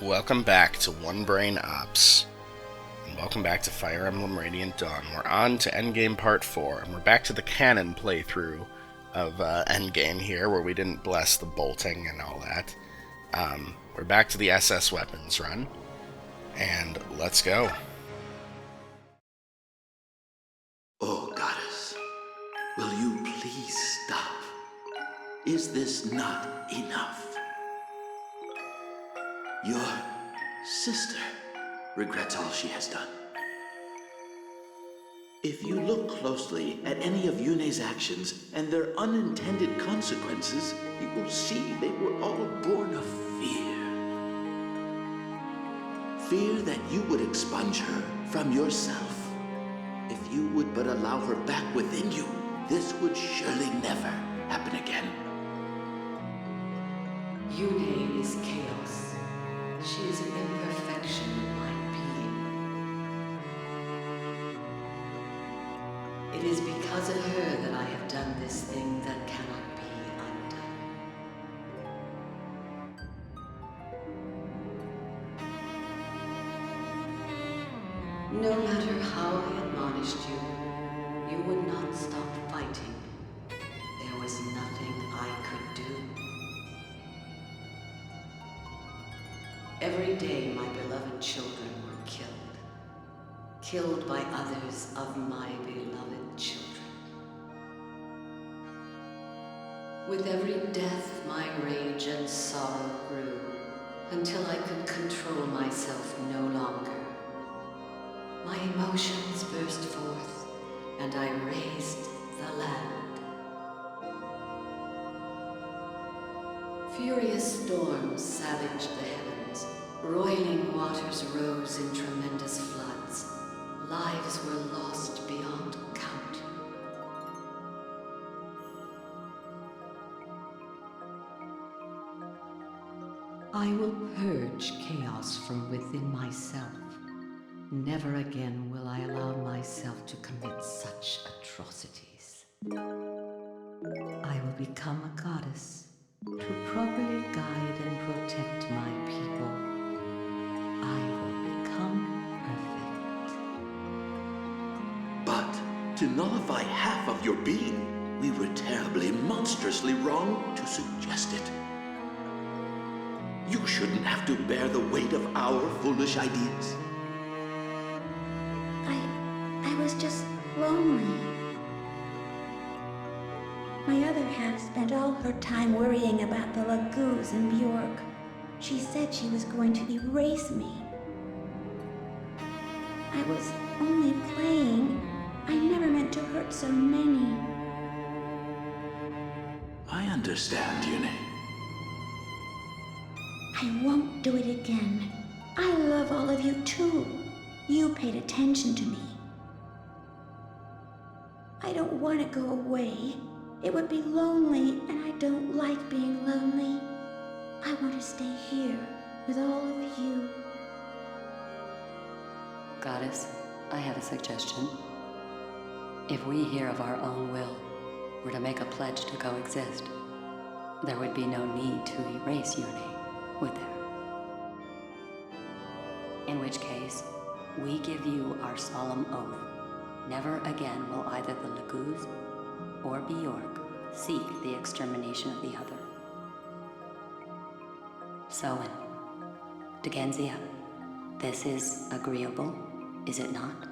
Welcome back to One Brain Ops, and welcome back to Fire Emblem Radiant Dawn. We're on to Endgame Part 4, and we're back to the canon playthrough of Endgame here, where we didn't bless the bolting and all that. We're back to the SS weapons run, and let's go. Oh, Goddess, will you please stop? Is this not enough? Your sister regrets all she has done. If you look closely at any of Yune's actions and their unintended consequences, you will see they were all born of fear. Fear that you would expunge her from yourself. If you would but allow her back within you, this would surely never happen again. Yune is chaos. She is an imperfection of my being. It is because of her that I have done this thing that cannot be undone. No matter how I admonished you, you would not stop fighting. There was nothing I could do. Every day my beloved children were killed. Killed by others of my beloved children. With every death, my rage and sorrow grew, until I could control myself no longer. My emotions burst forth, and I raised the land. Furious storms savaged the heavens. Roiling waters rose in tremendous floods. Lives were lost beyond count. I will purge chaos from within myself. Never again will I allow myself to commit such atrocities. I will become a goddess to properly guide and protect my people. I will become perfect. But to nullify half of your being, we were terribly, monstrously wrong to suggest it. You shouldn't have to bear the weight of our foolish ideas. I was just lonely. My other half spent all her time worrying about the Lagoos and Bjork. She said she was going to erase me. I was only playing. I never meant to hurt so many. I understand, Yune. I won't do it again. I love all of you too. You paid attention to me. I don't want to go away. It would be lonely, and I don't like being lonely. I want to stay here with all of you. Goddess, I have a suggestion. If we here of our own will were to make a pledge to coexist, there would be no need to erase Yune, would there? In which case, we give you our solemn oath. Never again will either the Lagoos or Bjork seek the extermination of the other. Soen, Degenzia, this is agreeable, is it not?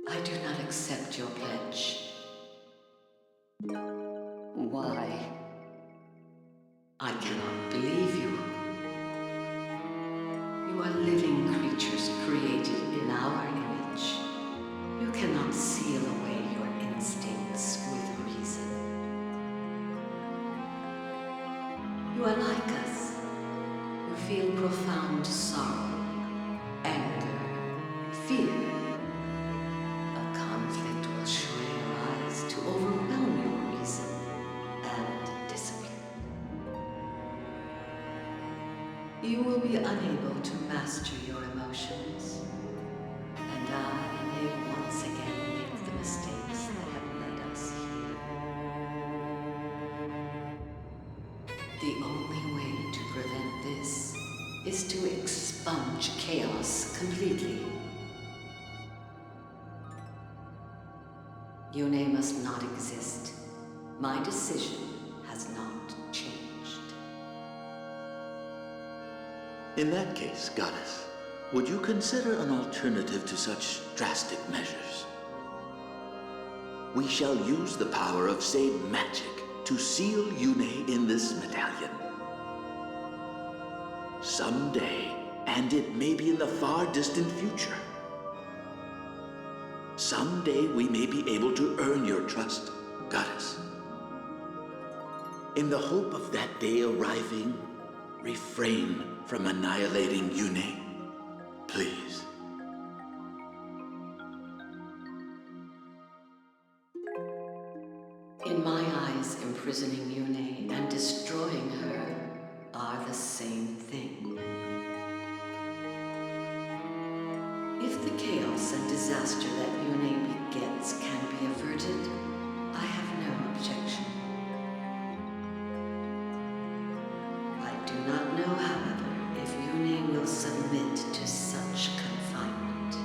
I do not accept your pledge. Why? I cannot believe you. You are living creatures created in our image. You cannot seal away your instincts with reason. You are like us. You feel profound sorrow, anger, fear. A conflict will surely arise to overwhelm your reason and discipline. You will be unable to master your emotions, and I may once again make the mistakes that have led us here. The only way to prevent this is to expunge chaos completely. Yune must not exist. My decision has not changed. In that case, Goddess, would you consider an alternative to such drastic measures? We shall use the power of Sade magic to seal Yune in this medallion. Someday, and it may be in the far distant future, someday we may be able to earn your trust, Goddess. In the hope of that day arriving, refrain from annihilating Yune, please. In my eyes, imprisoning Yune and destroying her are the same thing. If the chaos and disaster that Yune begets can be averted, I have no objection. I do not know, however, if Yune will submit to such confinement.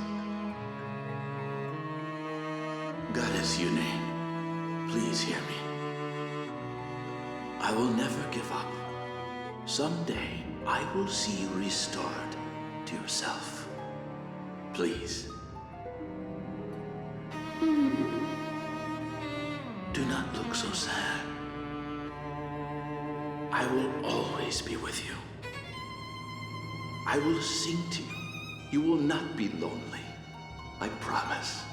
Goddess Yune, please hear me. I will never give up. Someday, I will see you restored to yourself. Please. Do not look so sad. I will always be with you. I will sing to you. You will not be lonely. I promise.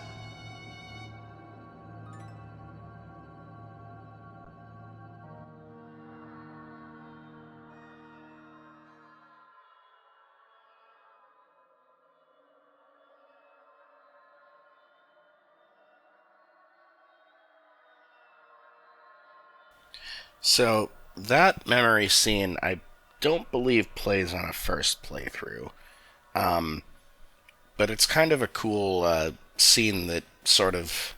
So, that memory scene, I don't believe plays on a first playthrough. But it's kind of a cool scene that sort of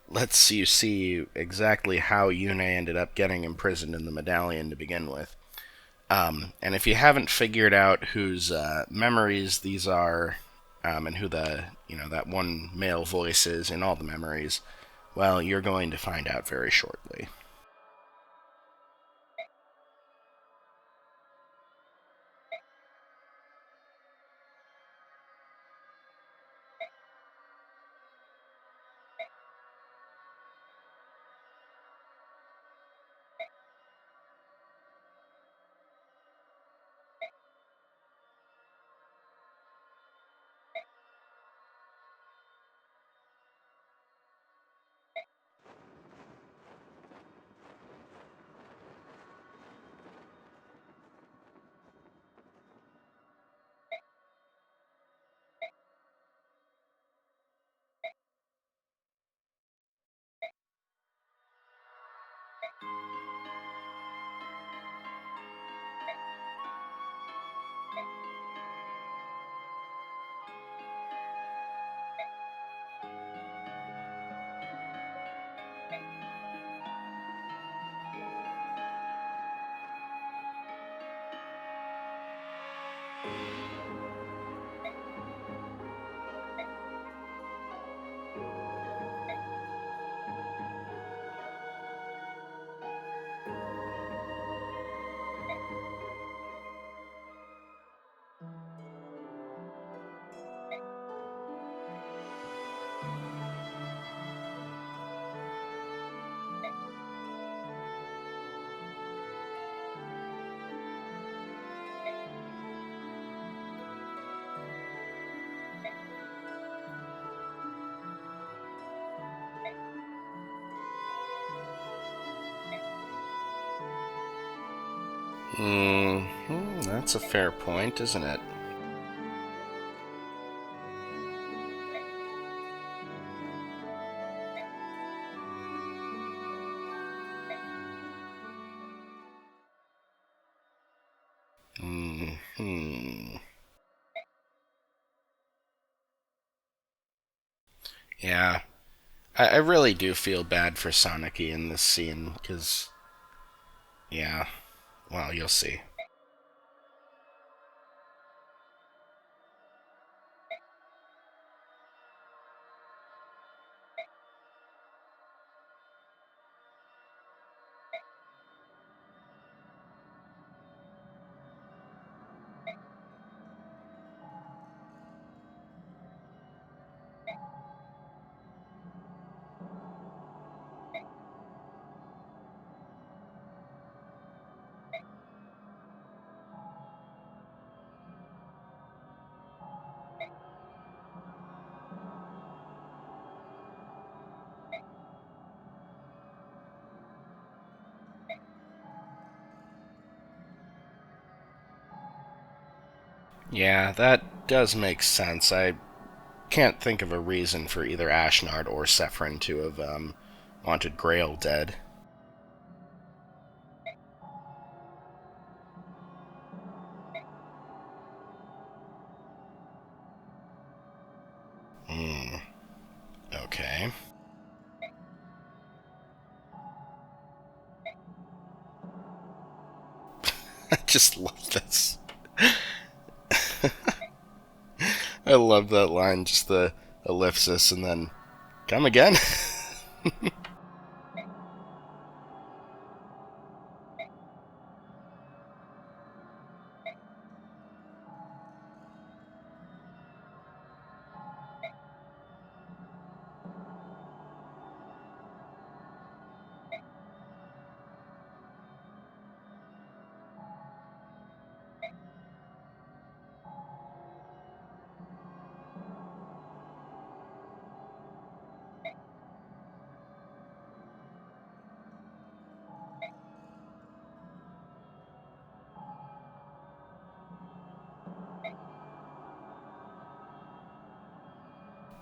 lets you see exactly how Yune ended up getting imprisoned in the medallion to begin with. And if you haven't figured out whose memories these are, and who that one male voice is in all the memories, well, you're going to find out very shortly. That's a fair point, isn't it? Hmm. Yeah, I really do feel bad for Soniki in this scene, because, yeah, well, you'll see. Yeah, that does make sense. I can't think of a reason for either Ashnard or Sephron to have wanted Grail dead. Hmm. Okay. I just love this. I love that line, just the ellipsis and then come again.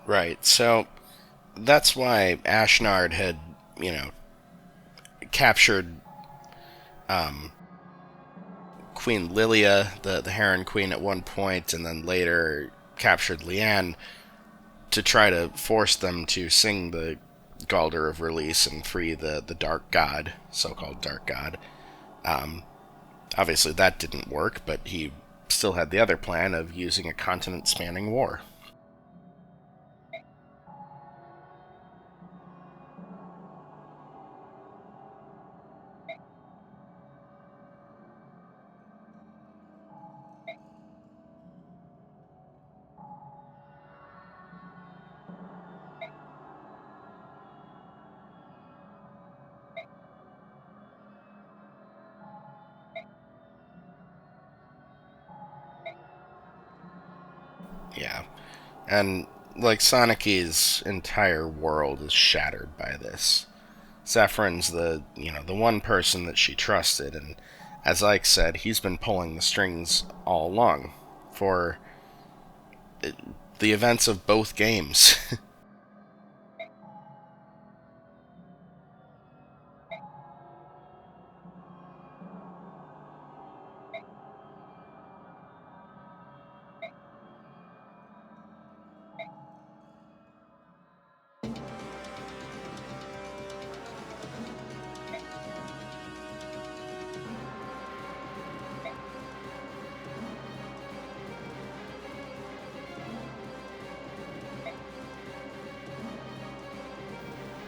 Right, so that's why Ashnard had, you know, captured Queen Lilia, the Heron Queen, at one point, and then later captured Leanne to try to force them to sing the Galder of Release and free the Dark God, so-called Dark God. Um, Obviously, that didn't work, but he still had the other plan of using a continent-spanning war. Yeah, and like Sonicy's entire world is shattered by this. Saffron's the one person that she trusted, and as Ike said, he's been pulling the strings all along for the events of both games.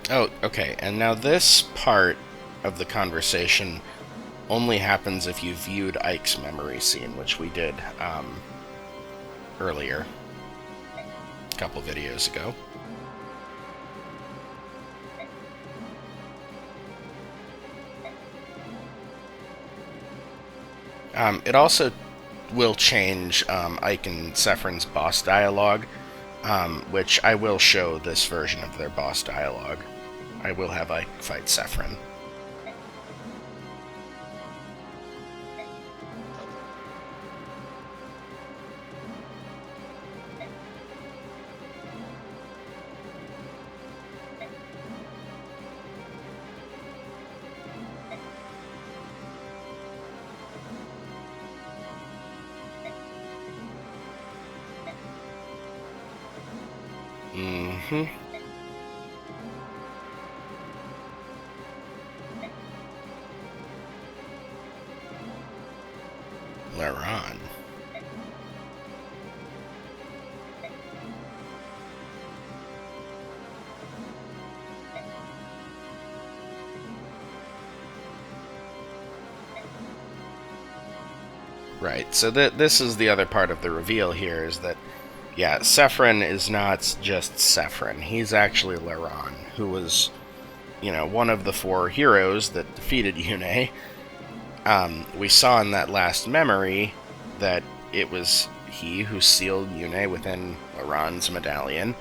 Oh, okay, and now this part of the conversation only happens if you viewed Ike's memory scene, which we did earlier, a couple videos ago. It also will change Ike and Sephron's boss dialogue, which I will show this version of their boss dialogue. I will have Ike fight Sephron. Mm-hmm. Laron. Right, so this is the other part of the reveal here, is that, yeah, Sephron is not just Sephron. He's actually Laron, who was, one of the four heroes that defeated Yune. We saw in that last memory that it was he who sealed Yune within Laron's medallion.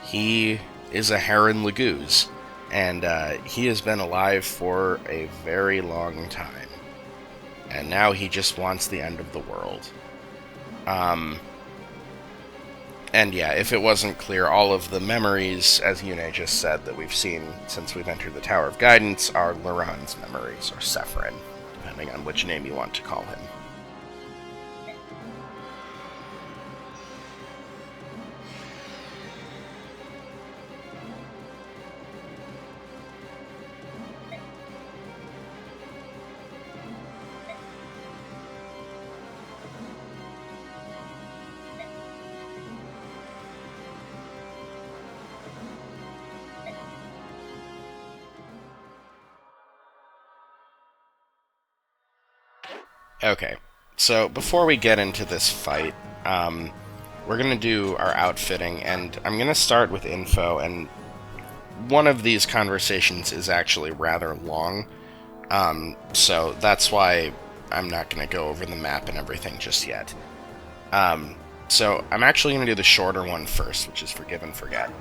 He is a Heron Laguz, and he has been alive for a very long time. and now he just wants the end of the world. And yeah, if it wasn't clear, all of the memories, as Yune just said, that we've seen since we've entered the Tower of Guidance are Laurent's memories, or Sephirin, depending on which name you want to call him. Okay, so before we get into this fight, we're going to do our outfitting, and I'm going to start with info, and one of these conversations is actually rather long, so that's why I'm not going to go over the map and everything just yet. So I'm actually going to do the shorter one first, which is Forgive and Forget.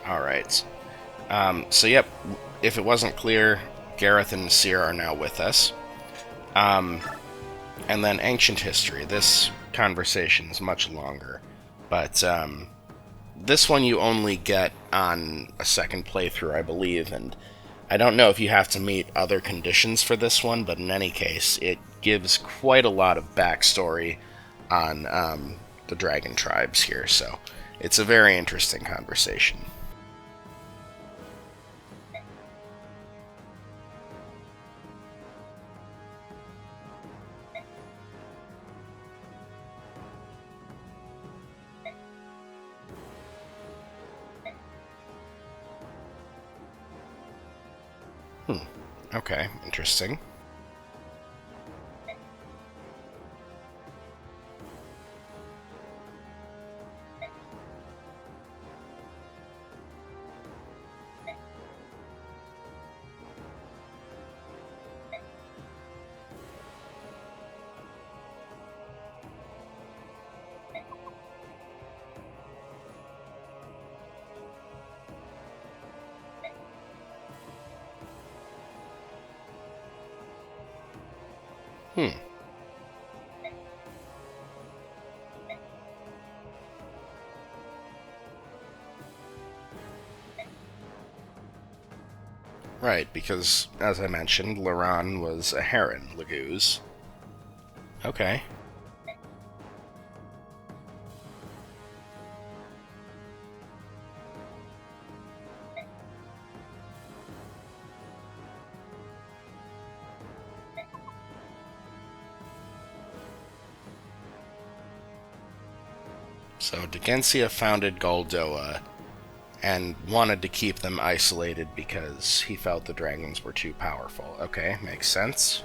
Alright. So yep, if it wasn't clear, Gareth and Nasir are now with us. And then Ancient History. This conversation is much longer, but this one you only get on a second playthrough, I believe, and I don't know if you have to meet other conditions for this one, but in any case, it gives quite a lot of backstory on the dragon tribes here, so it's a very interesting conversation. Okay, interesting. Right, because, as I mentioned, Laurent was a heron, Legoo's. Okay. So Degencia founded Goldoa and wanted to keep them isolated because he felt the dragons were too powerful. Okay, makes sense.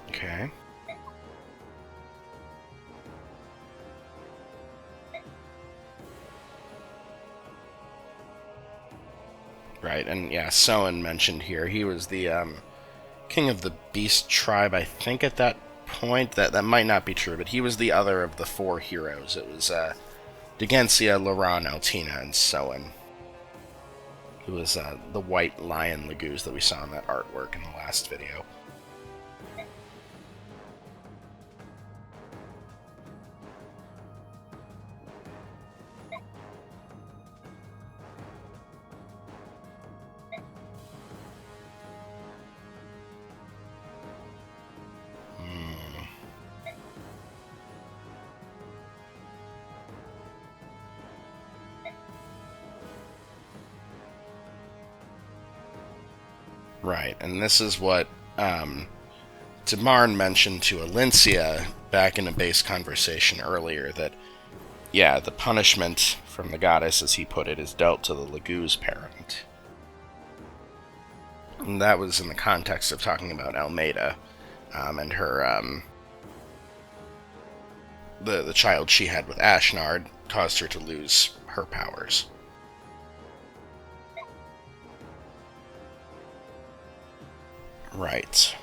Okay. Right, and yeah, Soen mentioned here, he was the king of the beast tribe, I think, at that point. That might not be true, but he was the other of the four heroes. It was Degencia, Laurent, Altina, and Soen, who was the white lion Legoo's that we saw in that artwork in the last video. Right, and this is what Demarn mentioned to Alincia back in a base conversation earlier that, yeah, the punishment from the goddess, as he put it, is dealt to the Lagoo's parent. And that was in the context of talking about Almeida and her, the child she had with Ashnard caused her to lose her powers. Right.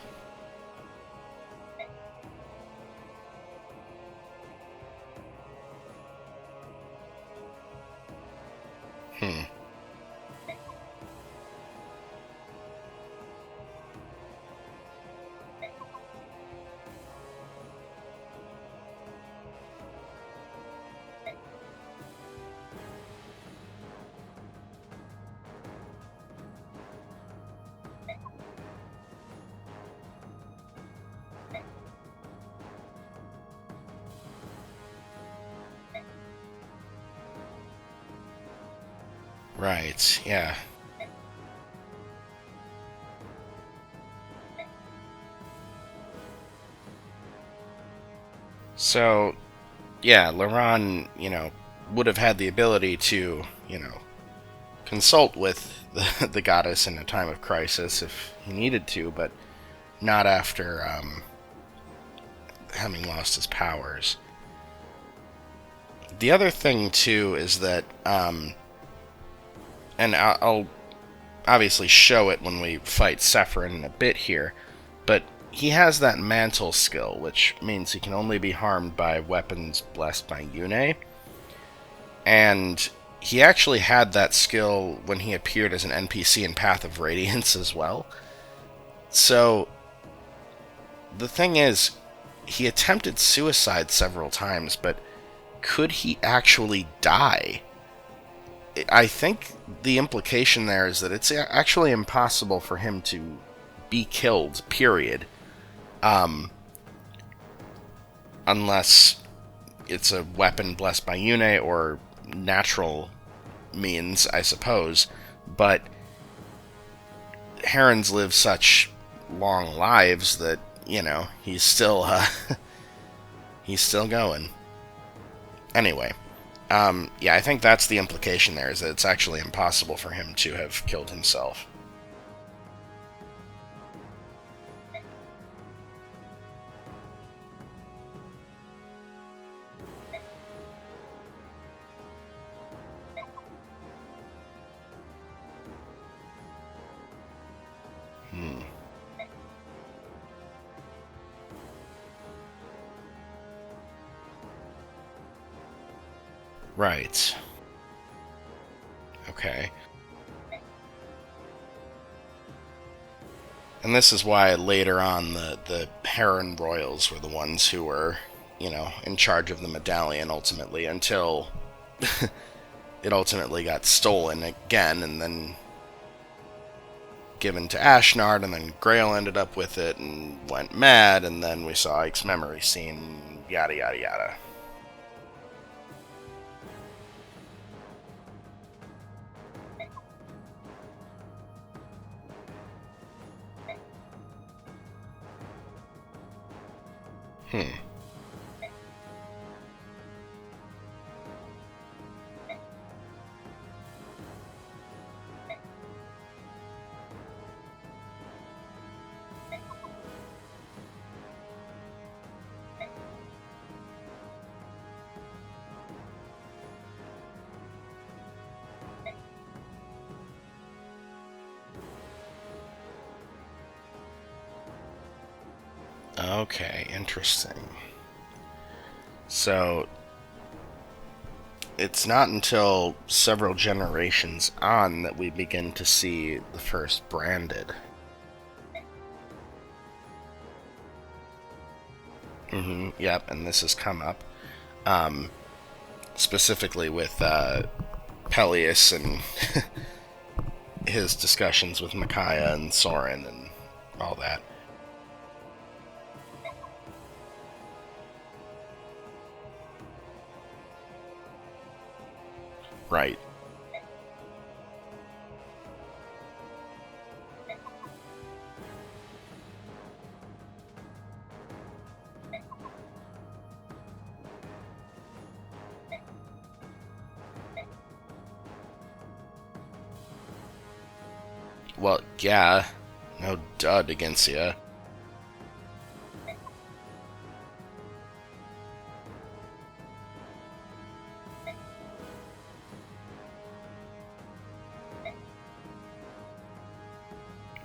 Right, yeah. So, yeah, Laurent, would have had the ability to, consult with the goddess in a time of crisis if he needed to, but not after having lost his powers. The other thing, too, is that, and I'll obviously show it when we fight Sephirin in a bit here, but he has that mantle skill, which means he can only be harmed by weapons blessed by Yune. And he actually had that skill when he appeared as an NPC in Path of Radiance as well. So, the thing is, he attempted suicide several times, but could he actually die? I think the implication there is that it's actually impossible for him to be killed, period. Unless it's a weapon blessed by Yune or natural means, I suppose. But herons live such long lives that, he's still, he's still going. Anyway, yeah, I think that's the implication there, is that it's actually impossible for him to have killed himself. Right. Okay. And this is why later on the Heron Royals were the ones who were, in charge of the medallion ultimately, until it ultimately got stolen again and then given to Ashnard, and then Grail ended up with it and went mad, and then we saw Ike's memory scene, yada yada yada. Okay, interesting. So, it's not until several generations on that we begin to see the first branded. Yep, and this has come up. Specifically with Peleus and his discussions with Micaiah and Soren and all that. Right. Well, yeah. No dud against you.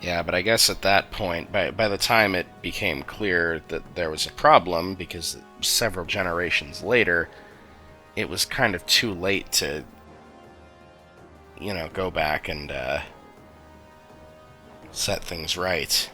Yeah, but I guess at that point, by the time it became clear that there was a problem, because several generations later, it was kind of too late to, go back and set things right.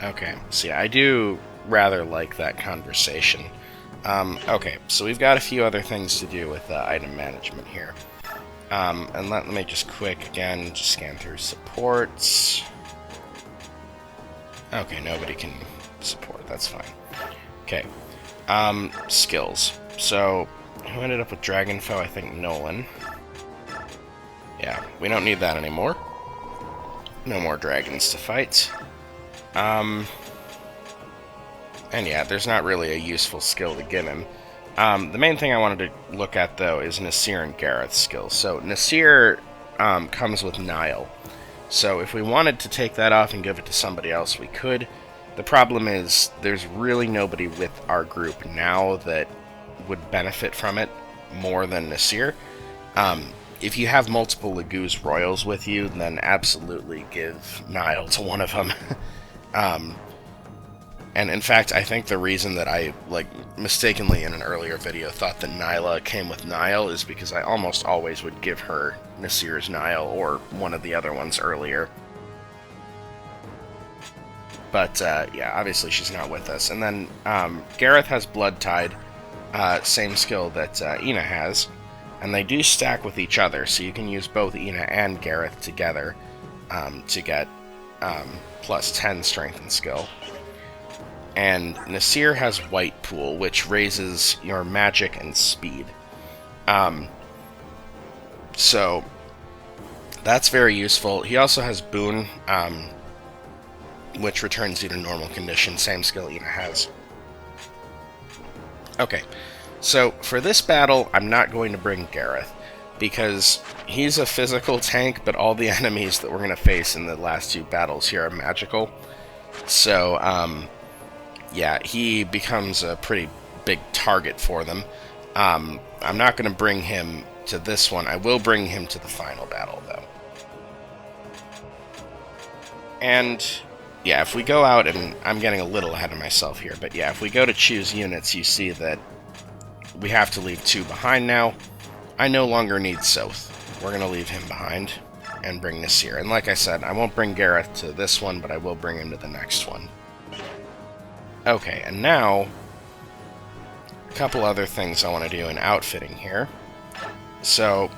Okay, so yeah, I do rather like that conversation. Okay, so we've got a few other things to do with item management here. And let me just again, just scan through supports. Okay, nobody can support, that's fine. Okay, skills. So, who ended up with Dragonfoe? I think Nolan. Yeah, we don't need that anymore. No more dragons to fight. And yeah, there's not really a useful skill to give him. The main thing I wanted to look at, though, is Nasir and Gareth's skills. So, Nasir comes with Nile. So, if we wanted to take that off and give it to somebody else, we could. The problem is, there's really nobody with our group now that would benefit from it more than Nasir. If you have multiple Laguz Royals with you, then absolutely give Nile to one of them. And in fact, I think the reason that I, mistakenly in an earlier video thought that Nyla came with Nile is because I almost always would give her Nasir's Nile or one of the other ones earlier. But, yeah, obviously she's not with us. And then, Gareth has Blood Tide, same skill that Ina has. And they do stack with each other, so you can use both Ina and Gareth together to get plus 10 strength and skill. And Nasir has White Pool, which raises your magic and speed. So, that's very useful. He also has Boon, which returns you to normal condition, same skill Ina has. Okay, so for this battle, I'm not going to bring Gareth, because he's a physical tank, but all the enemies that we're going to face in the last two battles here are magical. So, yeah, he becomes a pretty big target for them. I'm not going to bring him to this one. I will bring him to the final battle, though. And, yeah, if we go out, and I'm getting a little ahead of myself here, but yeah, if we go to choose units, you see that we have to leave 2 behind now. I no longer need South. We're going to leave him behind and bring Nasir. And like I said, I won't bring Gareth to this one, but I will bring him to the next one. Okay, and now, a couple other things I want to do in outfitting here. So,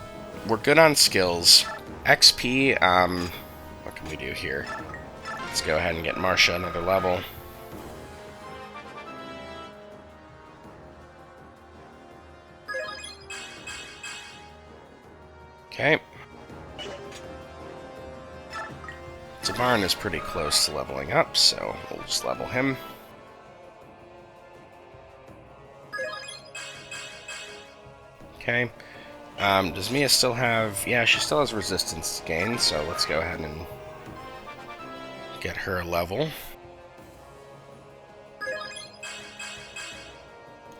we're good on skills. XP, what can we do here? Let's go ahead and get Marcia another level. Okay. Zabarn is pretty close to leveling up, so we'll just level him. Okay. Does Mia still have... Yeah, she still has resistance gain, so let's go ahead and get her a level.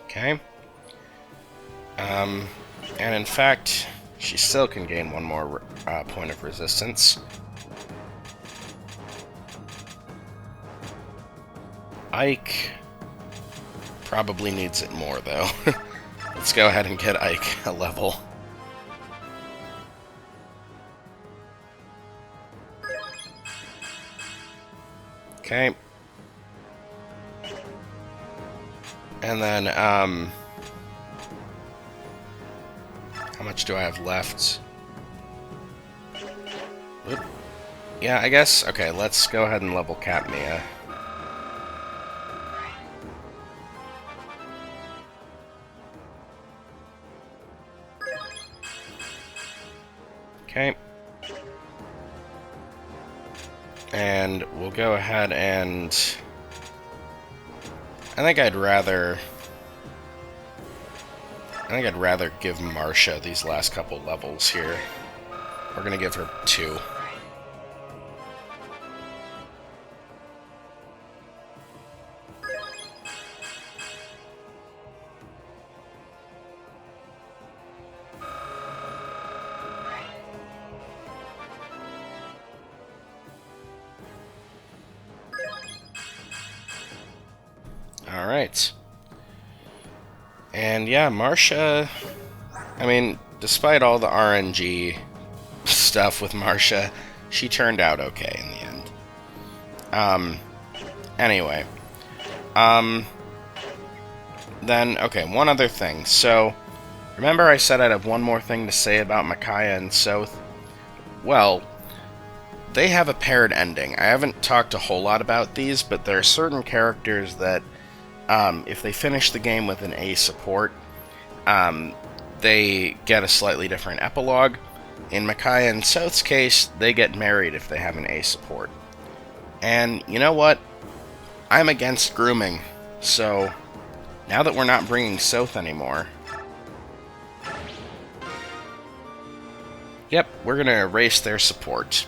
Okay. And in fact, she still can gain one more point of resistance. Ike probably needs it more, though. Let's go ahead and get Ike a level. Okay. And then, how much do I have left? Oop. Yeah, I guess. Okay, let's go ahead and level Katmia. Okay. And we'll go ahead and... I think I'd rather give Marcia these last couple levels here. We're gonna give her 2. Alright. And yeah, Marcia, I mean, despite all the RNG stuff with Marcia, she turned out okay in the end. Anyway. Then, okay, one other thing. So, remember I said I'd have one more thing to say about Micaiah and Soth? Well, they have a paired ending. I haven't talked a whole lot about these, but there are certain characters that if they finish the game with an A support, they get a slightly different epilogue. In Micaiah and Soth's case, they get married if they have an A support. And you know what? I'm against grooming, so now that we're not bringing Soth anymore, yep, we're going to erase their support.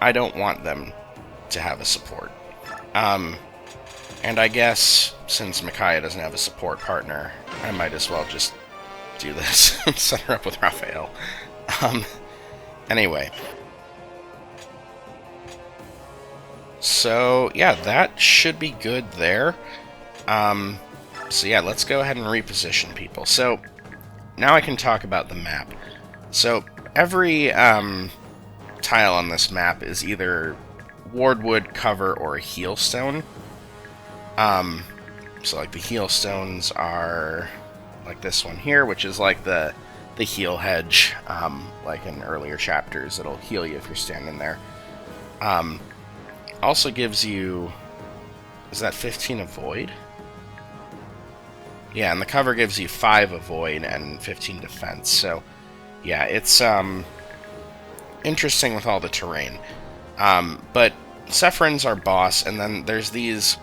I don't want them to have a support. And I guess, since Micaiah doesn't have a support partner, I might as well just do this and set her up with Raphael. Anyway. So, yeah, that should be good there. So yeah, let's go ahead and reposition people. So, now I can talk about the map. So, every tile on this map is either Wardwood, Cover, or a Heal Stone. So like the heal stones are like this one here, which is like the heal hedge, like in earlier chapters. It'll heal you if you're standing there. Also gives you, is that 15 avoid? Yeah, and the cover gives you 5 avoid and 15 defense. So yeah, it's interesting with all the terrain. But Sephron's our boss, and then there's these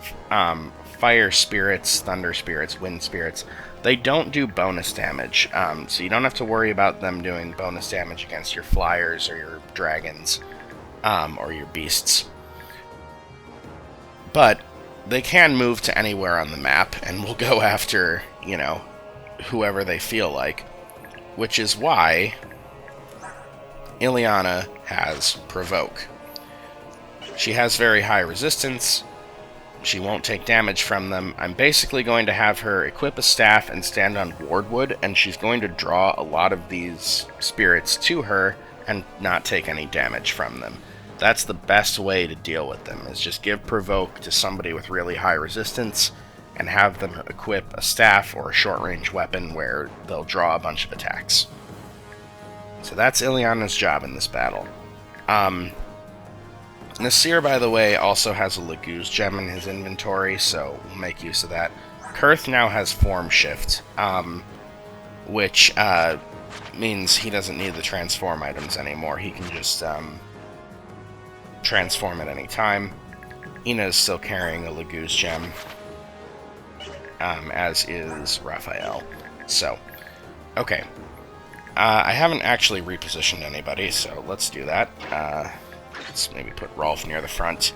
fire spirits, thunder spirits, wind spirits. They don't do bonus damage, so you don't have to worry about them doing bonus damage against your flyers or your dragons, or your beasts. But they can move to anywhere on the map, and will go after, you know, whoever they feel like, which is why Ileana has Provoke. She has very high resistance. She won't take damage from them. I'm basically going to have her equip a staff and stand on Wardwood, and she's going to draw a lot of these spirits to her and not take any damage from them. That's the best way to deal with them, is just give Provoke to somebody with really high resistance and have them equip a staff or a short-range weapon where they'll draw a bunch of attacks. So that's Ileana's job in this battle. Nasir, by the way, also has a Laguz gem in his inventory, so we'll make use of that. Kurth now has Form Shift, which means he doesn't need the transform items anymore. He can just transform at any time. Ina is still carrying a Laguz gem, as is Raphael. So, okay. I haven't actually repositioned anybody, so let's do that. Let's maybe put Rolf near the front.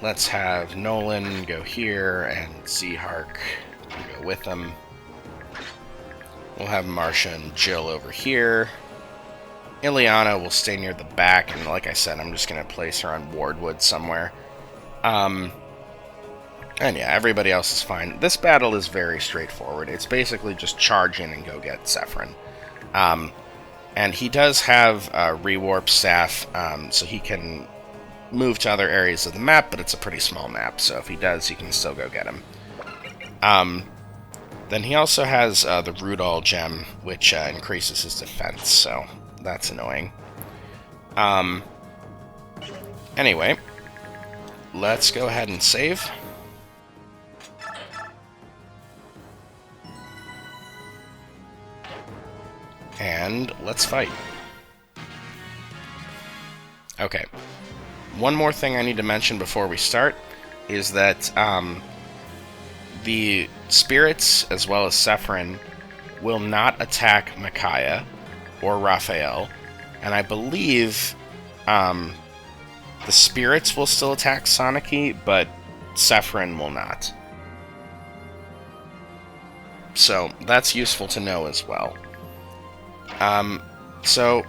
Let's have Nolan go here, and Zehark We'll go with them. We'll have Marcia and Jill over here. Ileana will stay near the back, and like I said, I'm just going to place her on Wardwood somewhere. And yeah, everybody else is fine. This battle is very straightforward. It's basically just charge in and go get Zephyrin. And he does have a rewarp staff, so he can move to other areas of the map, but it's a pretty small map, so if he does, you can still go get him. Then he also has the Rudol gem, which increases his defense, so that's annoying. Anyway, let's go ahead and save. And let's fight. Okay. One more thing I need to mention before we start is that the spirits, as well as Zephyrin, will not attack Micaiah or Raphael, and I believe the spirits will still attack Soniki, but Zephyrin will not. So that's useful to know as well. So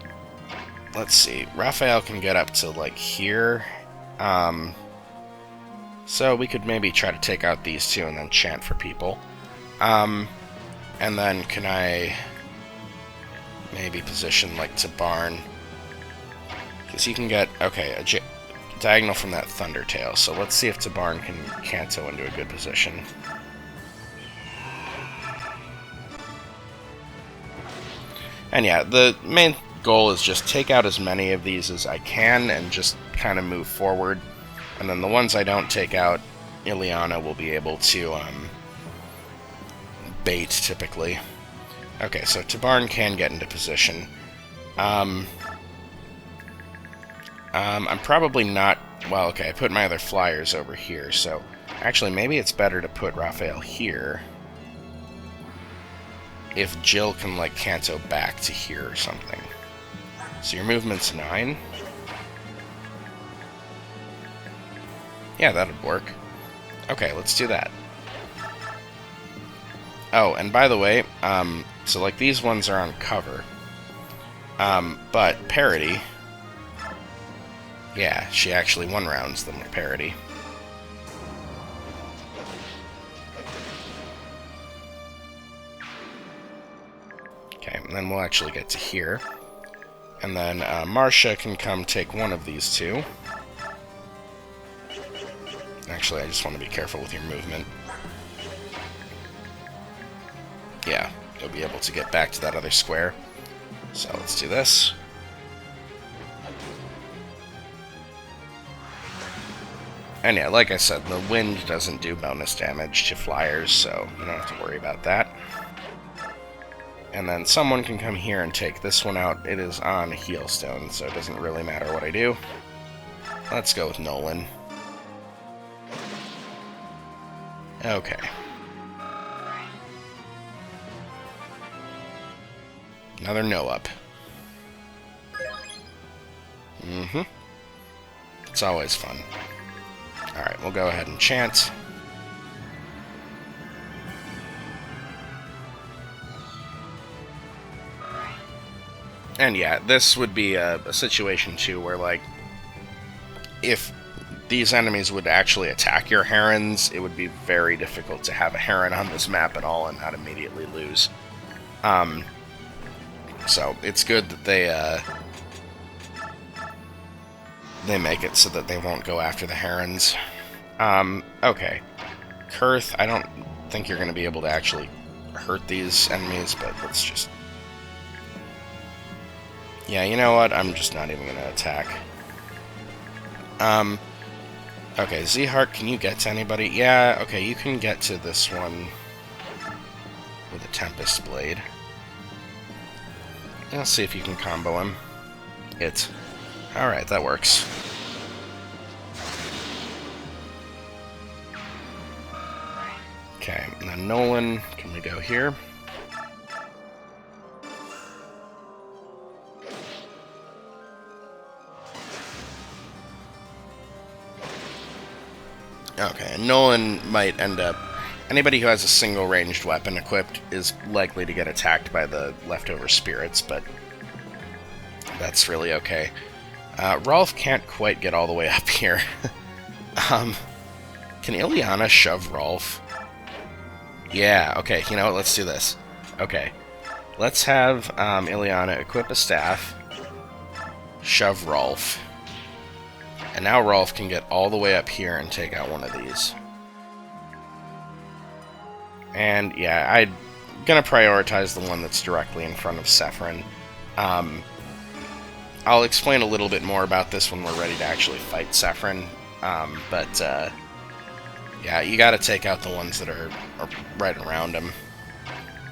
let's see. Raphael can get up to like here. So we could maybe try to take out these two and then chant for people. And then can I maybe position like to Barn? Because he can get, okay, a diagonal from that Thundertail. So let's see if Tabarn can Kanto into a good position. And yeah, the main goal is just take out as many of these as I can and just kind of move forward. And then the ones I don't take out, Ileana will be able to bait, typically. Okay, so Tabarn can get into position. I'm probably not... Well, okay, I put my other flyers over here, so... Actually, maybe it's better to put Raphael here. If Jill can, like, Kanto back to here or something. So your movement's 9. Yeah, that'd work. Okay, let's do that. Oh, and by the way, so, like, these ones are on cover. But Parity... Yeah, she actually one-rounds them with Parity. Okay, and then we'll actually get to here. And then Marcia can come take one of these two. Actually, I just want to be careful with your movement. Yeah, you'll be able to get back to that other square. So let's do this. And yeah, like I said, the wind doesn't do bonus damage to flyers, so you don't have to worry about that. And then someone can come here and take this one out. It is on Heelstone, so it doesn't really matter what I do. Let's go with Nolan. Okay. Another no-up. It's always fun. Alright, we'll go ahead and chant. And yeah, this would be a situation, too, where, like, if these enemies would actually attack your herons, it would be very difficult to have a heron on this map at all and not immediately lose. So it's good that they make it so that they won't go after the herons. Okay. Kurth, I don't think you're going to be able to actually hurt these enemies, but let's just... Yeah, you know what? I'm just not even going to attack. Okay, Zhart, can you get to anybody? Yeah, okay, you can get to this one with a Tempest Blade. Let's see if you can combo him. Alright, that works. Okay, now Nolan, can we go here? Okay, and Nolan might end up... Anybody who has a single ranged weapon equipped is likely to get attacked by the leftover spirits, but that's really okay. Rolf can't quite get all the way up here. Can Ileana shove Rolf? Yeah, okay, you know what, let's do this. Okay, let's have Ileana equip a staff, shove Rolf, and now Rolf can get all the way up here and take out one of these. And yeah, I'm gonna prioritize the one that's directly in front of Sephirin. I'll explain a little bit more about this when we're ready to actually fight Sephirin, but yeah, you gotta take out the ones that are right around him.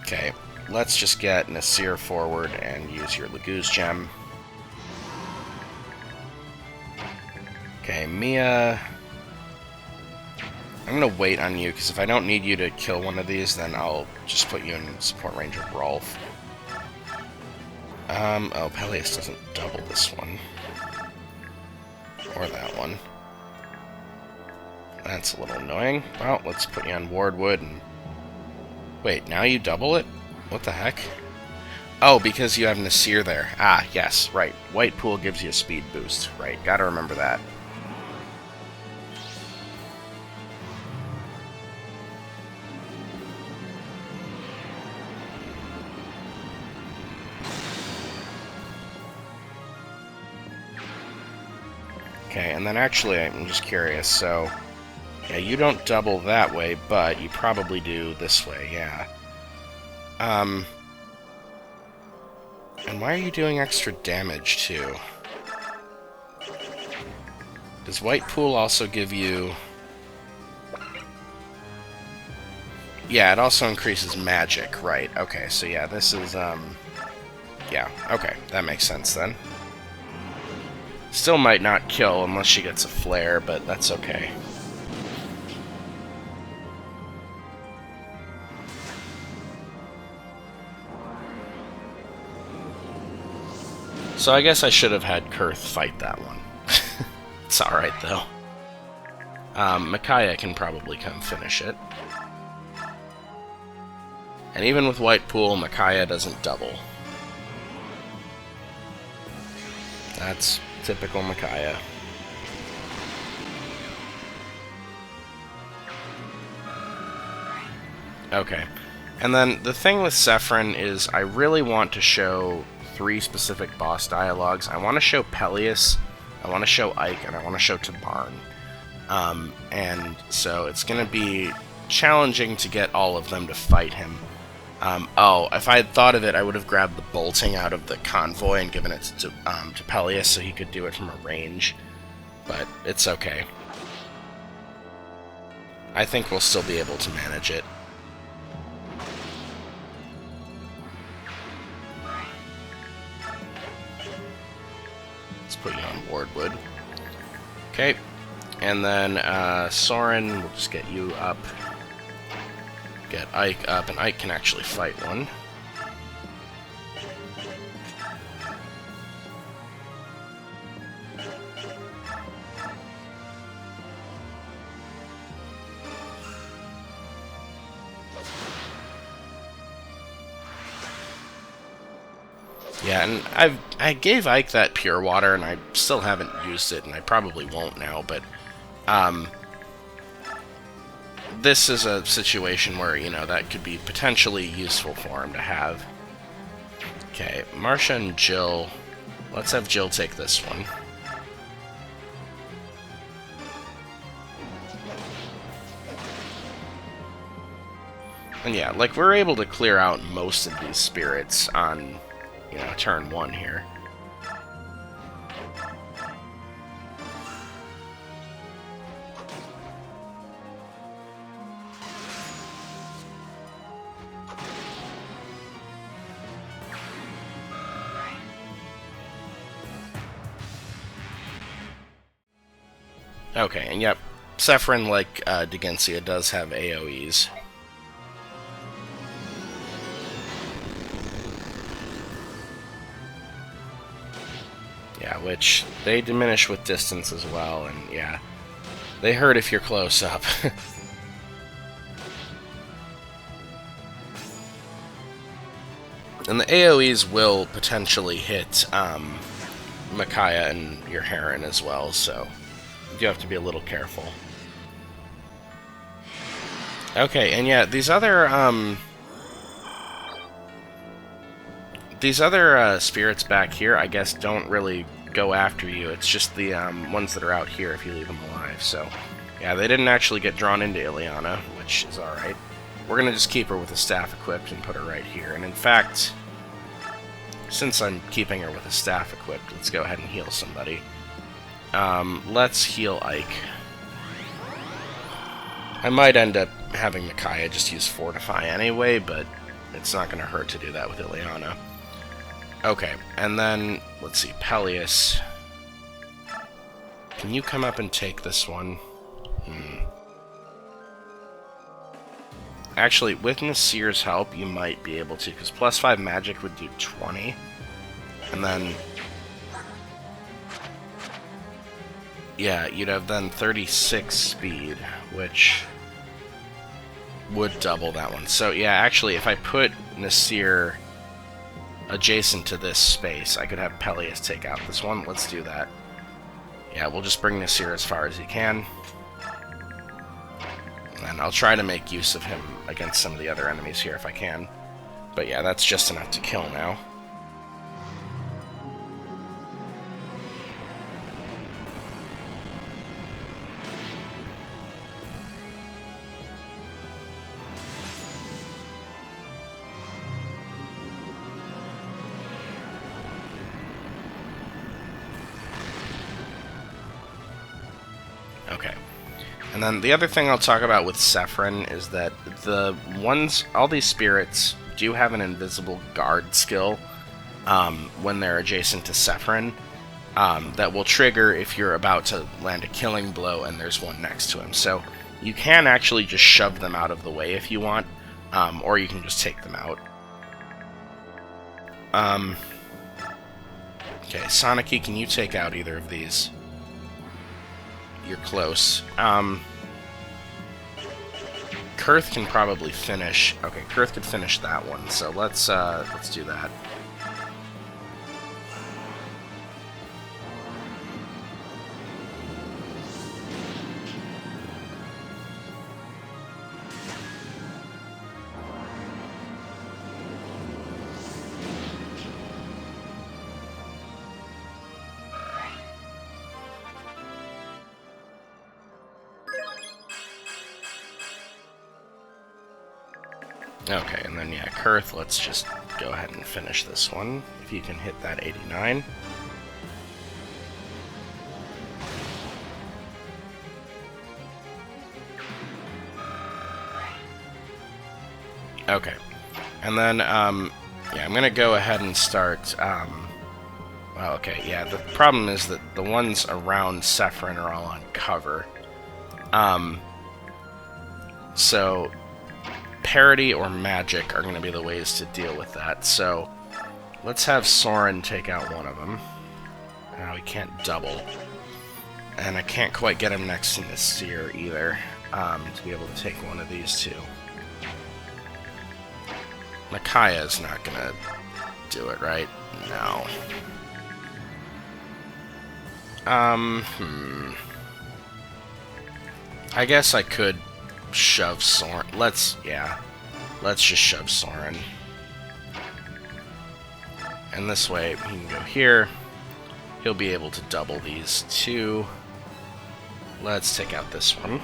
Okay, let's just get Nasir forward and use your Laguz gem. Okay, Mia, I'm gonna wait on you, because if I don't need you to kill one of these, then I'll just put you in support range of Rolf. Oh, Peleus doesn't double this one. Or that one. That's a little annoying. Well, let's put you on Wardwood and... Wait, now you double it? What the heck? Oh, because you have Nasir there. Ah, yes, right. White Pool gives you a speed boost. Right, gotta remember that. Okay, and then actually, I'm just curious, so... Yeah, you don't double that way, but you probably do this way, yeah. And why are you doing extra damage, too? Does White Pool also give you... Yeah, it also increases magic, right. Okay, so yeah, this is, yeah, okay, that makes sense then. Still might not kill unless she gets a flare, but that's okay. So I guess I should have had Kurth fight that one. It's alright, though. Micaiah can probably come finish it. And even with White Pool, Micaiah doesn't double. That's typical Micaiah. Okay. And then the thing with Sephirin is I really want to show 3 specific boss dialogues. I want to show Peleus, I want to show Ike, and I want to show Tabarn. And so it's going to be challenging to get all of them to fight him. Oh, if I had thought of it, I would have grabbed the bolting out of the convoy and given it to Peleus so he could do it from a range. But it's okay. I think we'll still be able to manage it. Let's put you on Wardwood. Okay. And then Soren, we'll just get you up. Get Ike up, and Ike can actually fight one. Yeah, and I gave Ike that pure water, and I still haven't used it, and I probably won't now, but this is a situation where, you know, that could be potentially useful for him to have. Okay, Marcia and Jill. Let's have Jill take this one. And yeah, like, we're able to clear out most of these spirits on, you know, turn 1 here. Okay, and yep, Sephirin, like Degensia, does have AoEs. Yeah, which they diminish with distance as well, and yeah, they hurt if you're close up. And the AoEs will potentially hit Micaiah and your Heron as well, so you have to be a little careful. Okay, and yeah, these other spirits back here, I guess, don't really go after you. It's just the ones that are out here if you leave them alive. So, yeah, they didn't actually get drawn into Ileana, which is alright. We're going to just keep her with a staff equipped and put her right here. And in fact, since I'm keeping her with a staff equipped, let's go ahead and heal somebody. Let's heal Ike. I might end up having Micaiah just use Fortify anyway, but it's not going to hurt to do that with Ileana. Okay, and then, let's see, Peleus. Can you come up and take this one? Actually, with Nasir's help, you might be able to, because plus 5 magic would do 20. And then... yeah, you'd have then 36 speed, which would double that one. So, yeah, actually, if I put Nasir adjacent to this space, I could have Peleus take out this one. Let's do that. Yeah, we'll just bring Nasir as far as he can. And I'll try to make use of him against some of the other enemies here if I can. But yeah, that's just enough to kill now. Okay. And then the other thing I'll talk about with Sephirin is that all these spirits do have an invisible guard skill when they're adjacent to Sephirin that will trigger if you're about to land a killing blow and there's one next to him. So you can actually just shove them out of the way if you want, or you can just take them out. Okay, Sonicy, can you take out either of these? You're close. Kurth can probably finish. Okay, Kurth could finish that one. So let's do that. Okay, and then, yeah, Kurth, let's just go ahead and finish this one. If you can hit that 89. Okay. And then, yeah, I'm going to go ahead and start, well, okay, yeah, the problem is that the ones around Sephirin are all on cover. So... parity or magic are going to be the ways to deal with that. So let's have Soren take out one of them. Now he can't double. And I can't quite get him next to Nasir either to be able to take one of these two. Micaiah's not going to do it, right? No. I guess I could shove Soren. Let's just shove Soren. And this way, he can go here. He'll be able to double these two. Let's take out this one.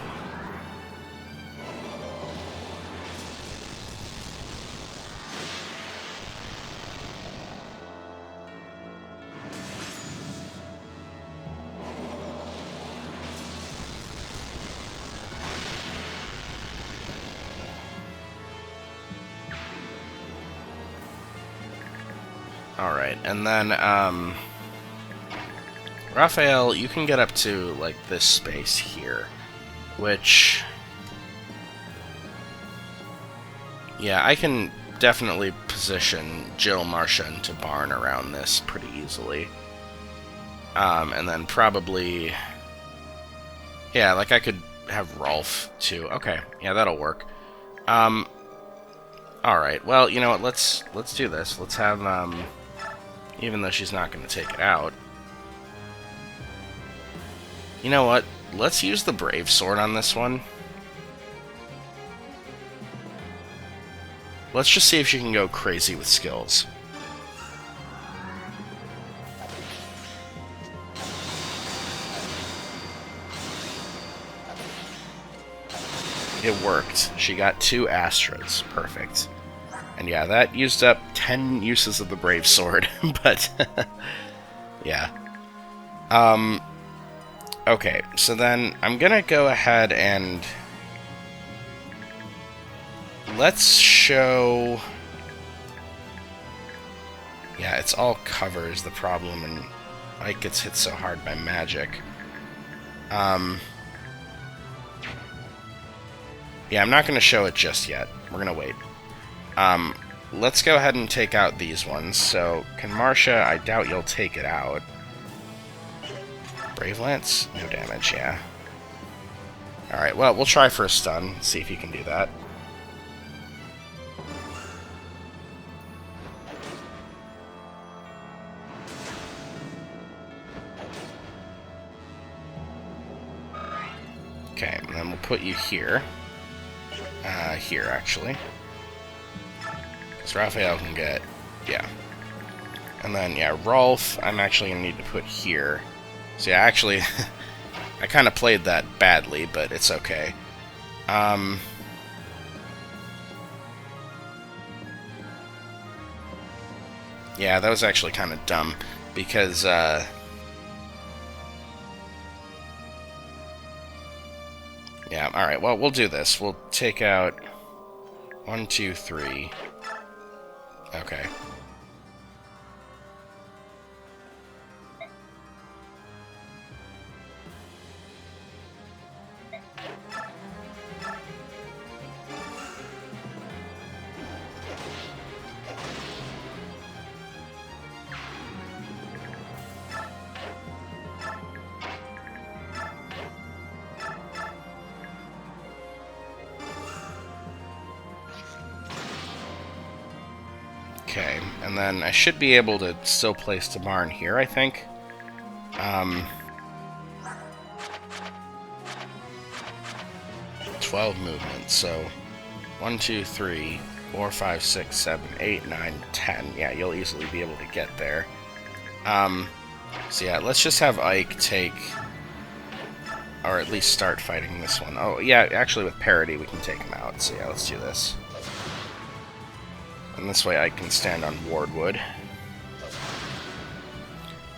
Alright, and then, Raphael, you can get up to, like, this space here, which... yeah, I can definitely position Jill, Marcia, and Tabarn around this pretty easily. And then probably... yeah, like, I could have Rolf, too. Okay, yeah, that'll work. Alright, well, you know what, let's do this. Let's have, even though she's not going to take it out. You know what, let's use the Brave Sword on this one. Let's just see if she can go crazy with skills. It worked. She got 2 Astras. Perfect. And yeah, that used up 10 uses of the Brave Sword, but yeah. Okay, so then I'm gonna go ahead and let's show... Yeah, it's all cover is the problem, and Ike gets hit so hard by magic. Yeah, I'm not going to show it just yet. We're going to wait. Let's go ahead and take out these ones. So, can Marcia... I doubt you'll take it out. Brave Lance? No damage, yeah. Alright, well, we'll try for a stun. See if you can do that. Okay, and then we'll put you here. Here, actually. Because Raphael can get... Yeah. And then, yeah, Rolf, I'm actually going to need to put here. So, yeah, actually, I kind of played that badly, but it's okay. Yeah, that was actually kind of dumb, because, yeah, alright, well, we'll do this. We'll take out 1, 2, 3. Okay. Okay, and then I should be able to still place Tamarn here, I think. 12 movements, so 1, 2, 3, 4, 5, 6, 7, 8, 9, 10. Yeah, you'll easily be able to get there. So yeah, let's just have Ike take... Or at least start fighting this one. Oh, yeah, actually with parity we can take him out. So yeah, let's do this. And this way I can stand on Wardwood.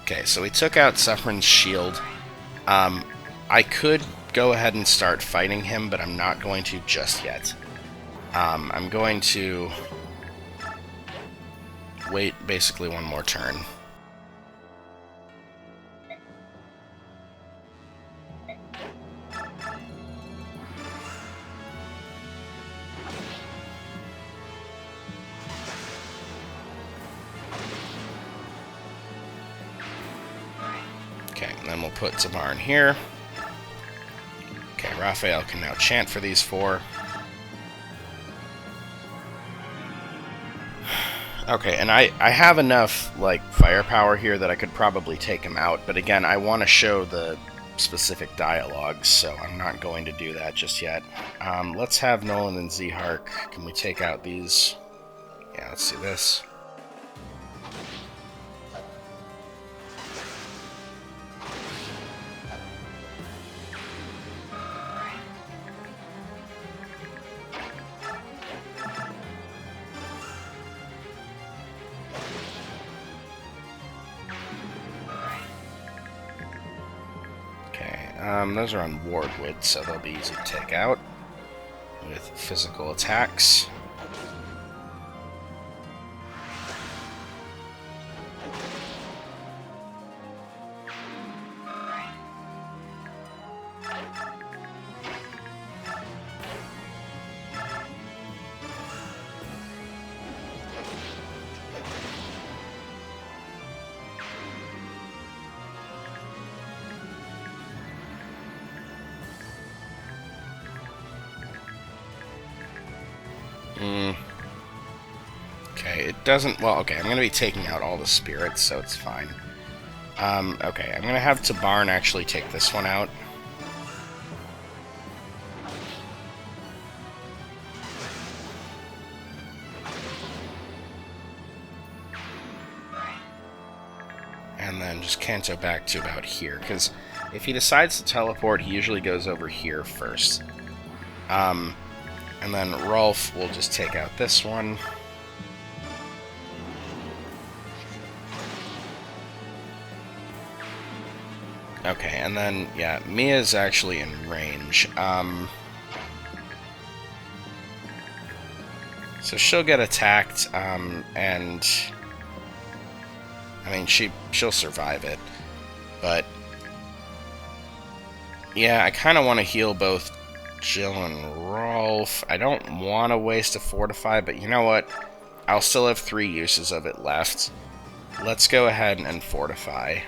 Okay, so we took out Sufferin's shield. I could go ahead and start fighting him, but I'm not going to just yet. I'm going to wait basically one more turn. Okay, and then we'll put Tamarn here. Okay, Raphael can now chant for these 4. Okay, and I have enough, like, firepower here that I could probably take him out, but again, I want to show the specific dialogues, so I'm not going to do that just yet. Let's have Nolan and Zehark. Can we take out these? Yeah, let's do this. Those are on Wardwood, so they'll be easy to take out with physical attacks. doesn't... Well, okay, I'm going to be taking out all the spirits, so it's fine. Okay, I'm going to have Tabarn actually take this one out. And then just Kanto back to about here, because if he decides to teleport, he usually goes over here first. And then Rolf will just take out this one. Okay, and then, yeah, Mia's actually in range. So she'll get attacked, and... I mean, she'll survive it. But... yeah, I kind of want to heal both Jill and Rolf. I don't want to waste a Fortify, but you know what? I'll still have 3 uses of it left. Let's go ahead and Fortify.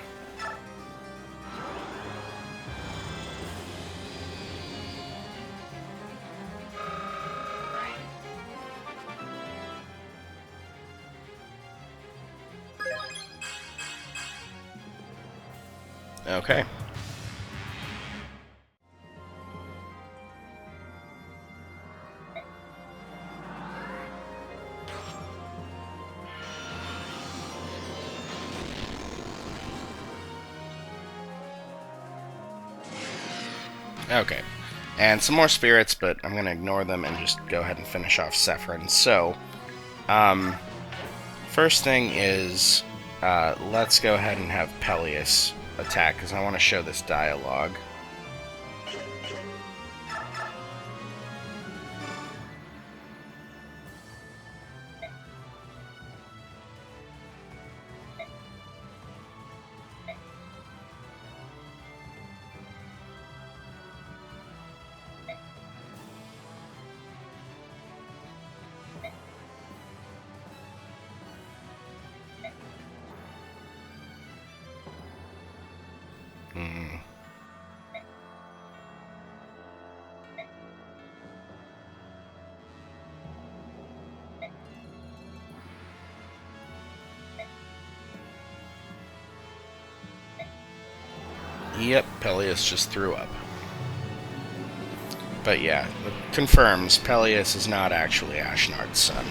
Okay. Okay. And some more spirits, but I'm going to ignore them and just go ahead and finish off Sephirin. So, first thing is, let's go ahead and have Peleus attack, because I want to show this dialogue. Yep, Peleus just threw up. But yeah, it confirms Peleus is not actually Ashnard's son.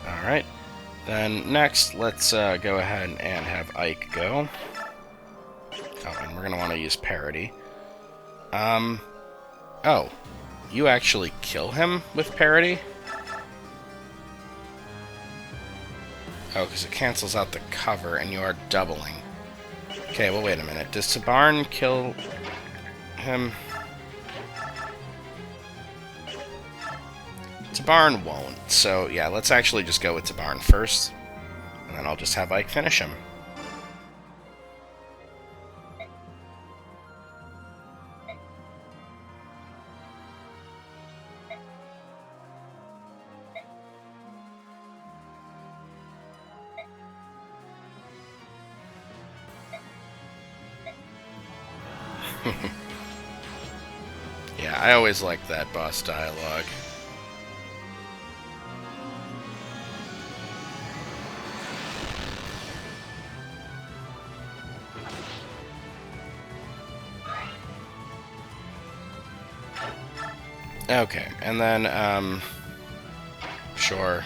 Alright, then next, let's go ahead and have Ike go. Oh, and we're going to want to use Parody. Oh, you actually kill him with Parody? Oh, because it cancels out the cover and you are doubling. Okay, well, wait a minute. Does Tabarn kill him? Tabarn won't. So, yeah, let's actually just go with Tabarn first. And then I'll just have Ike finish him. Yeah, I always liked that boss dialogue. Okay, and then, sure.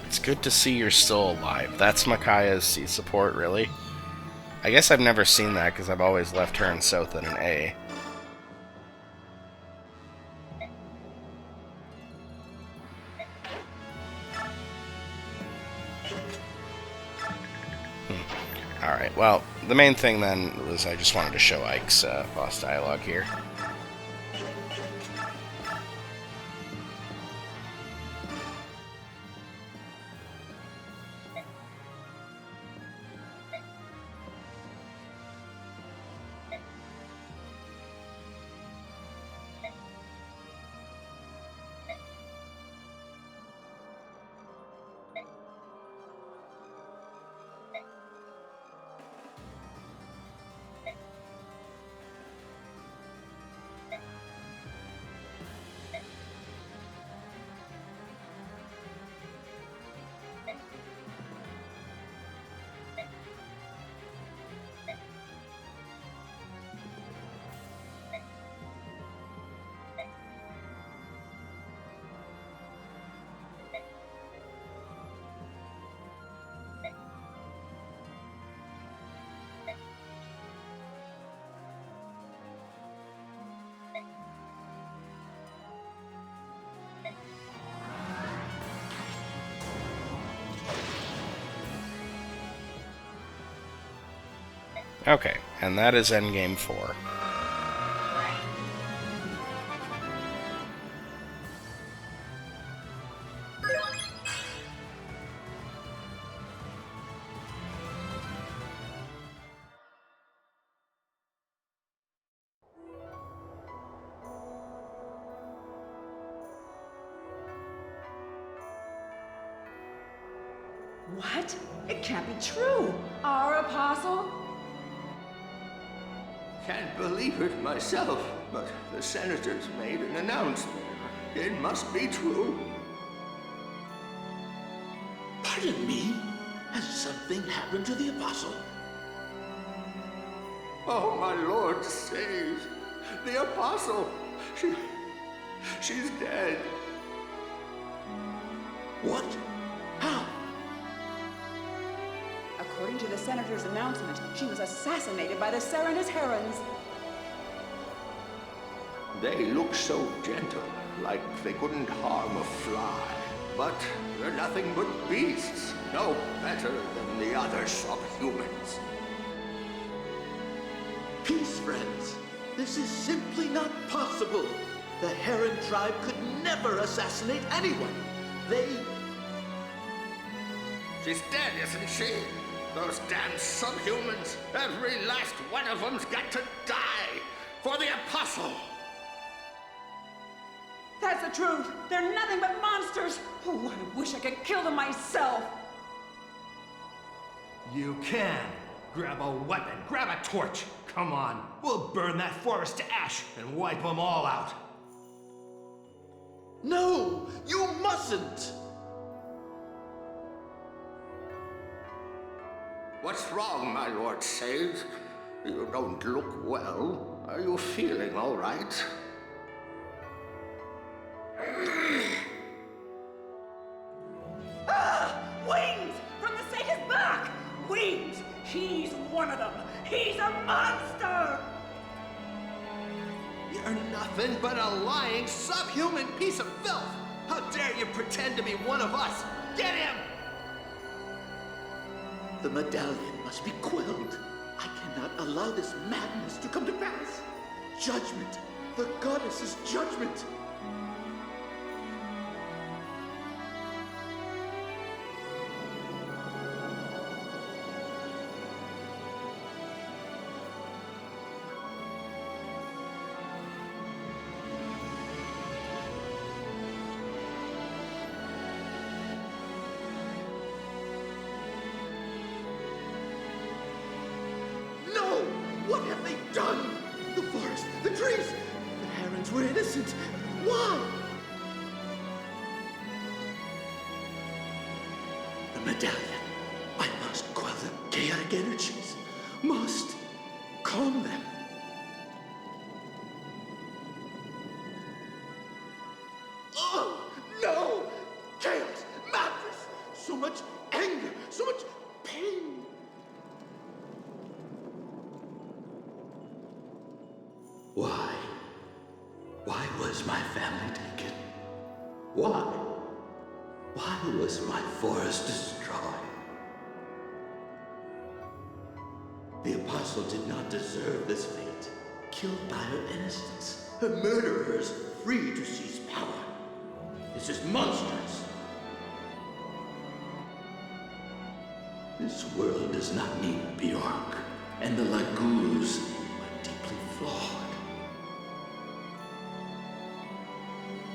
It's good to see you're still alive. That's Micaiah's C support, really? I guess I've never seen that, because I've always left her and South at an A. Alright, well, the main thing then was I just wanted to show Ike's boss dialogue here. Okay, and that is Endgame 4. What? It can't be true. Our apostle? Can't believe it myself, but the senators made an announcement. It must be true. Pardon me? Has something happened to the apostle? Oh, my lord, save the apostle. She's dead. What? How? According to the senator's announcement, she was assassinated by the Serenus Herons. They look so gentle, like they couldn't harm a fly. But they're nothing but beasts, no better than the other subhumans. Peace, friends. This is simply not possible. The Heron tribe could never assassinate anyone. She's dead, isn't she? Those damn subhumans, every last one of them's got to die for the apostle. That's the truth. They're nothing but monsters. Oh, I wish I could kill them myself. You can. Grab a weapon, grab a torch. Come on, we'll burn that forest to ash and wipe them all out. No, you mustn't! What's wrong, my Lord Sage? You don't look well. Are you feeling all right? Wings! From the Satan's back! Wings! He's one of them! He's a monster! You're nothing but a lying, subhuman piece of filth! How dare you pretend to be one of us? Get him! The medallion must be quelled. I cannot allow this madness to come to pass. Judgment. The goddess's judgment. No! What have they done? The forest, the trees, the herons were innocent. Why? The medallion. I must quell the chaotic energies. Must calm them. Oh, no! Chaos, madness, so much anger, so much pain. Why? Why was my family taken? Why? Why was my forest destroyed? The apostle did not deserve this fate. Killed by her innocence. Her murderers free to seize power. This is monstrous. This world does not need Bjork, and the Lagoos are deeply flawed.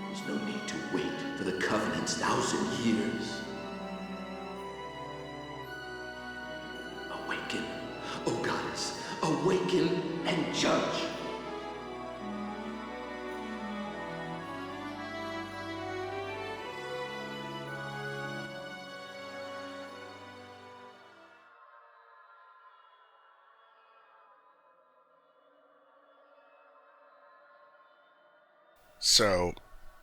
There's no need to wait for the Covenant's 1,000 years. Awaken, O goddess, awaken and judge. So,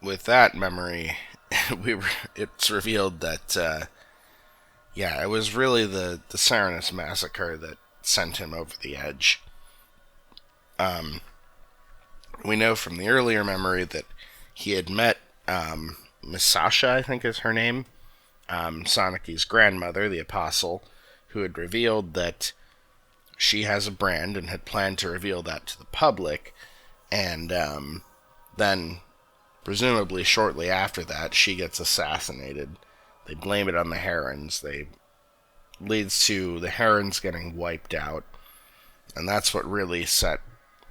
with that memory, it's revealed that it was really the Serenus massacre that sent him over the edge. We know from the earlier memory that he had met Misasha, I think is her name, Soniki's grandmother, the Apostle, who had revealed that she has a brand and had planned to reveal that to the public, and then, presumably shortly after that, she gets assassinated. They blame it on the Herons. They leads to the Herons getting wiped out, and that's what really set.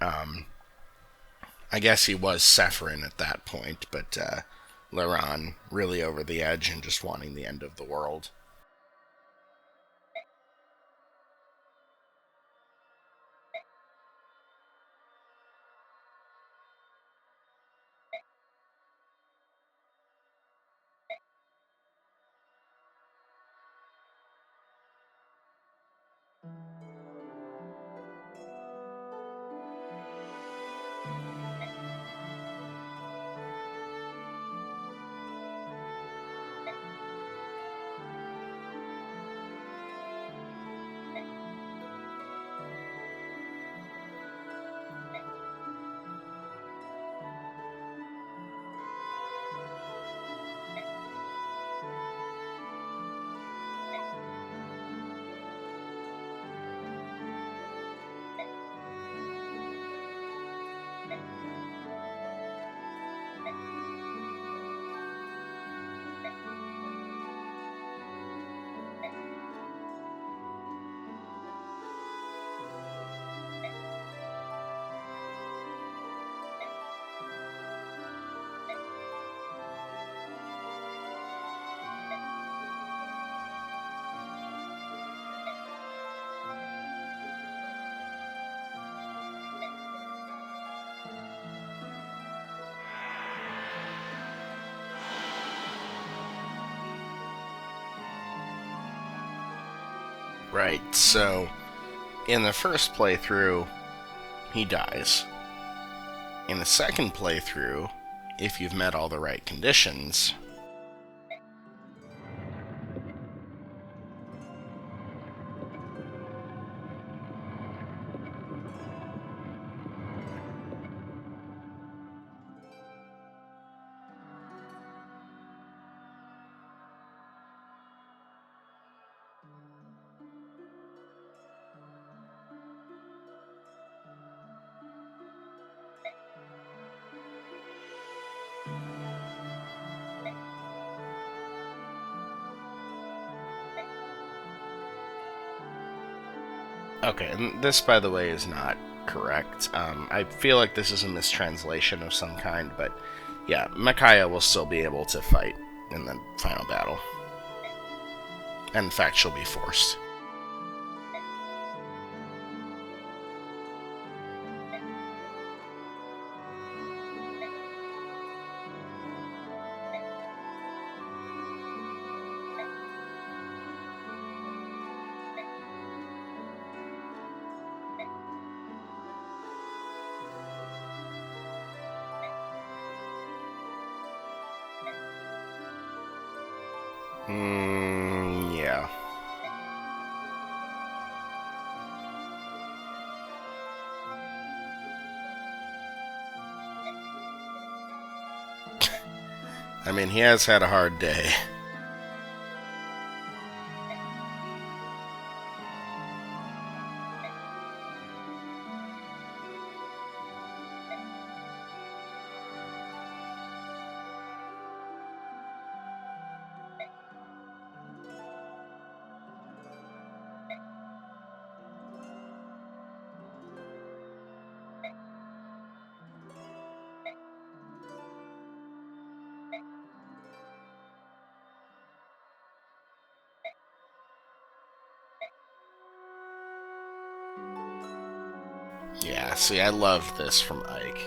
I guess he was Sephirin at that point, but Laran really over the edge and just wanting the end of the world. Right, so in the first playthrough, he dies. In the second playthrough, if you've met all the right conditions, okay, and this, by the way, is not correct. I feel like this is a mistranslation of some kind, but yeah, Micaiah will still be able to fight in the final battle. And in fact, she'll be forced. Yeah. I mean, he has had a hard day. Yeah, see, I love this from Ike.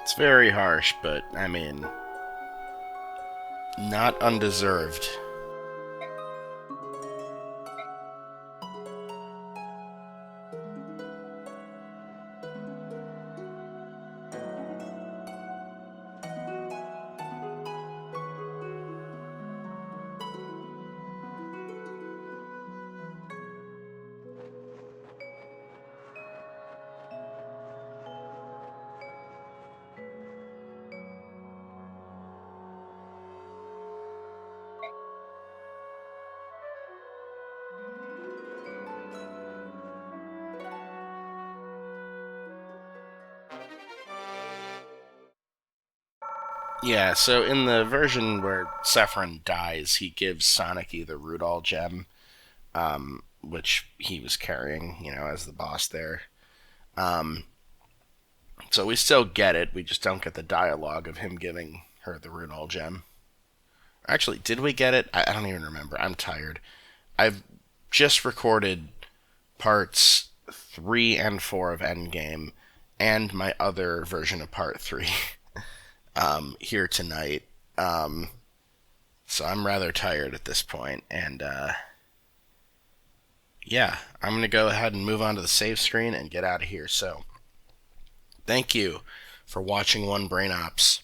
It's very harsh, but, I mean, not undeserved. Yeah, so in the version where Sephiroth dies, he gives Sonic the Rudol gem, which he was carrying, as the boss there. Um, so we still get it, we just don't get the dialogue of him giving her the Rudol gem. Actually, did we get it? I don't even remember. I'm tired. I've just recorded parts 3 and 4 of Endgame and my other version of part 3 here tonight. So I'm rather tired at this point, and yeah, I'm going to go ahead and move on to the save screen and get out of here. So, thank you for watching One Brain Ops.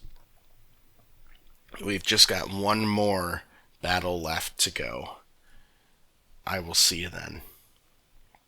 We've just got one more battle left to go. I will see you then.